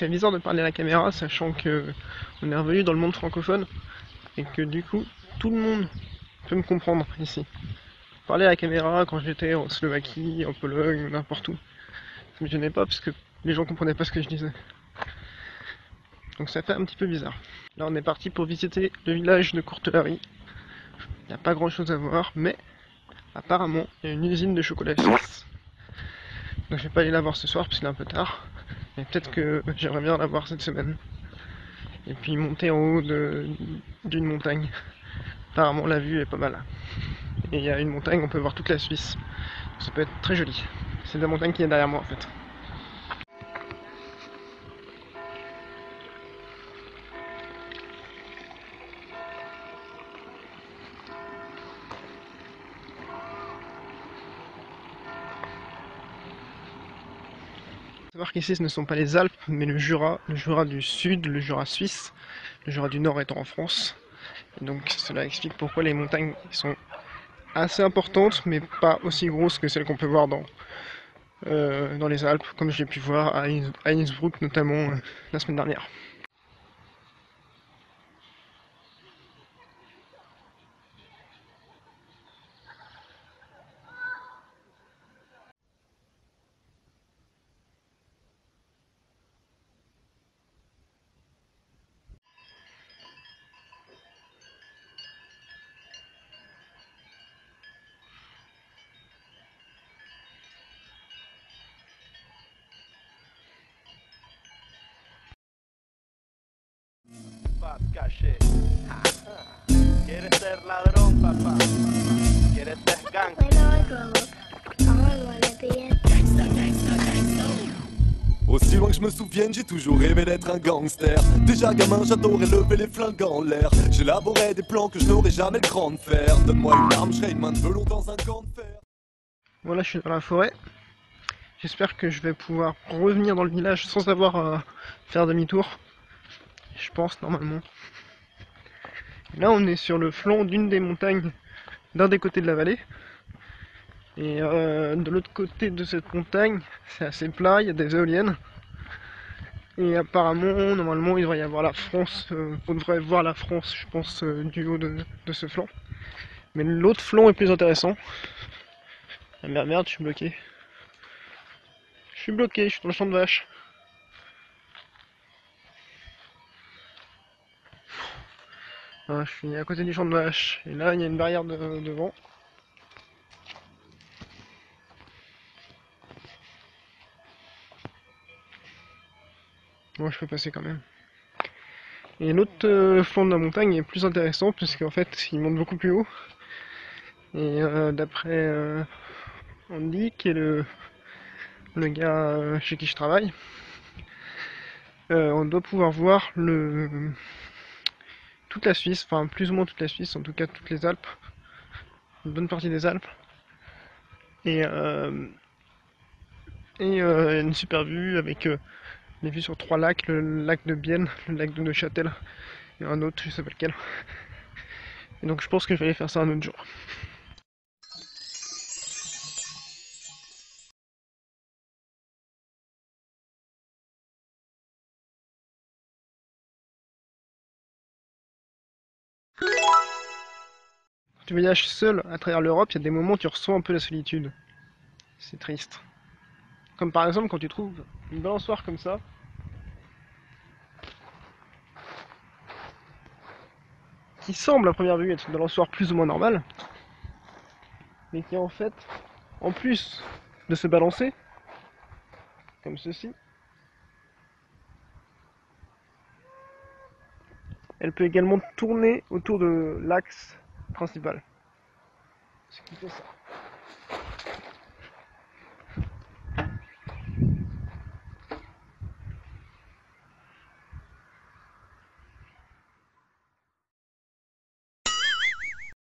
fait bizarre de parler à la caméra, sachant que on est revenu dans le monde francophone et que du coup tout le monde peut me comprendre ici. Parler à la caméra quand j'étais en Slovaquie, en Pologne, n'importe où, ça me gênait pas parce que les gens comprenaient pas ce que je disais. Donc ça fait un petit peu bizarre. Là on est parti pour visiter le village de Courtelary. Il n'y a pas grand chose à voir, mais apparemment il y a une usine de chocolat suisse. Donc je vais pas aller la voir ce soir parce qu'il est un peu tard. Mais peut-être que j'aimerais bien la voir cette semaine. Et puis monter en haut d'une montagne. Apparemment la vue est pas mal. Et il y a une montagne, on peut voir toute la Suisse. Ça peut être très joli. C'est la montagne qui est derrière moi en fait. Faut savoir qu'ici ce ne sont pas les Alpes, mais le Jura du Sud, le Jura suisse, le Jura du Nord étant en France. Et donc cela explique pourquoi les montagnes sont assez importantes, mais pas aussi grosses que celles qu'on peut voir dans les Alpes, comme j'ai pu voir à Innsbruck notamment la semaine dernière. Caché. ¿Quieres ser ladrón, papá? ¿Quieres ser gang? Aussi loin que je me souvienne, j'ai toujours rêvé d'être un gangster. Déjà gamin, j'adorais lever les flingues en l'air. J'élaborais des plans que je n'aurais jamais le cran de faire. Donne-moi une arme, je serai une main de velours dans un camp de fer. Voilà, je suis dans la forêt. J'espère que je vais pouvoir revenir dans le village sans avoir à faire demi-tour. Je pense, normalement. Là, on est sur le flanc d'une des montagnes d'un des côtés de la vallée. Et de l'autre côté de cette montagne, c'est assez plat, il y a des éoliennes. Et apparemment, normalement, il devrait y avoir la France. On devrait voir la France, je pense, du haut de ce flanc. Mais l'autre flanc est plus intéressant. Ah merde, je suis bloqué. Je suis bloqué, je suis dans le champ de vache. Ah, je suis à côté du champ de vache. Et là, il y a une barrière devant. Moi, je peux passer quand même. Et l'autre flanc de la montagne est plus intéressant puisqu'en fait, il monte beaucoup plus haut. Et d'après Andy, qui est le gars chez qui je travaille, on doit pouvoir voir toute la Suisse, enfin plus ou moins toute la Suisse, en tout cas toutes les Alpes, une bonne partie des Alpes, et, une super vue avec les vues sur 3 lacs, le lac de Bienne, le lac de Neuchâtel, et un autre, je sais pas lequel. Et donc je pense que je vais aller faire ça un autre jour. Quand tu voyages seul à travers l'Europe, il y a des moments où tu ressens un peu la solitude. C'est triste. Comme par exemple quand tu trouves une balançoire comme ça, qui semble à première vue être une balançoire plus ou moins normale, mais qui en fait, en plus de se balancer, comme ceci, elle peut également tourner autour de l'axe principal. Ce qui fait ça.